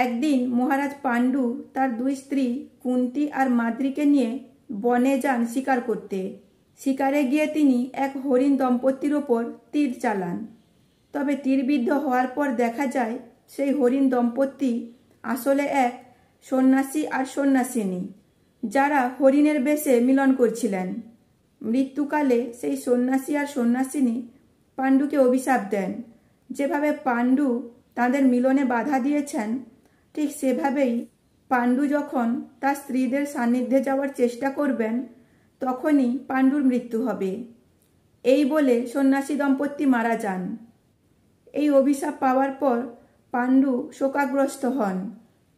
একদিন মহারাজ পাণ্ডু তার দুই স্ত্রী কুন্তি আর মাদ্রীকে নিয়ে বনে যান শিকার করতে। শিকারে গিয়ে তিনি এক হরিণ দম্পতির ওপর তীর চালান। তবে তীরবিদ্ধ হওয়ার পর দেখা যায় সেই হরিণ দম্পতি আসলে এক সন্ন্যাসী আর সন্ন্যাসিনী, যারা হরিণের বেশে মিলন করছিলেন। মৃত্যুকালে সেই সন্ন্যাসী আর সন্ন্যাসিনী পাণ্ডুকে অভিশাপ দেন। যেভাবে পাণ্ডু তাদের মিলনে বাধা দিয়েছেন, ঠিক সেভাবেই পাণ্ডু যখন তার স্ত্রীদের সান্নিধ্যে যাওয়ার চেষ্টা করবেন, তখনই পাণ্ডুর মৃত্যু হবে। এই বলে সন্ন্যাসী দম্পতি মারা যান। এই অভিশাপ পাওয়ার পর পাণ্ডু শোকাগ্রস্ত হন।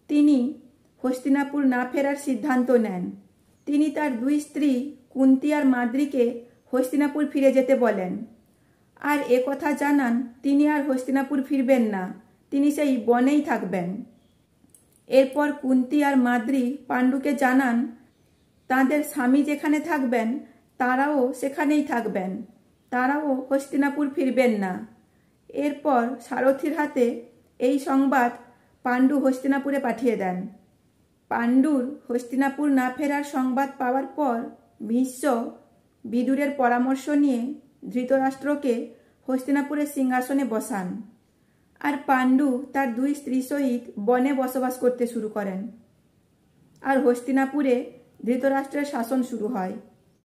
তিনি হস্তিনাপুর না ফেরার সিদ্ধান্ত নেন। তিনি তার দুই স্ত্রী কুন্তি আর মাদ্রীকে হস্তিনাপুর ফিরে যেতে বলেন, আর কথা জানান তিনি আর হস্তিনাপুর ফিরবেন না, তিনি সেই বনেই থাকবেন। এরপর কুন্তি আর মাদ্রী পাণ্ডুকে জানান তাদের স্বামী যেখানে থাকবেন তারাও সেখানেই থাকবেন, তারাও হস্তিনাপুর ফিরবেন না। এরপর সারথীর হাতে এই সংবাদ পাণ্ডু হস্তিনাপুরে পাঠিয়ে দেন। পাণ্ডুর হস্তিনাপুর না ফেরার সংবাদ পাওয়ার পর ভীষ্ম বিদুরের পরামর্শ নিয়ে ধৃতরাষ্ট্রকে হস্তিনাপুরের সিংহাসনে বসান, আর পাণ্ডু তার দুই স্ত্রী সহিত বনে বসবাস করতে শুরু করেন। আর হস্তিনাপুরে ধৃতরাষ্ট্রের শাসন শুরু হয়।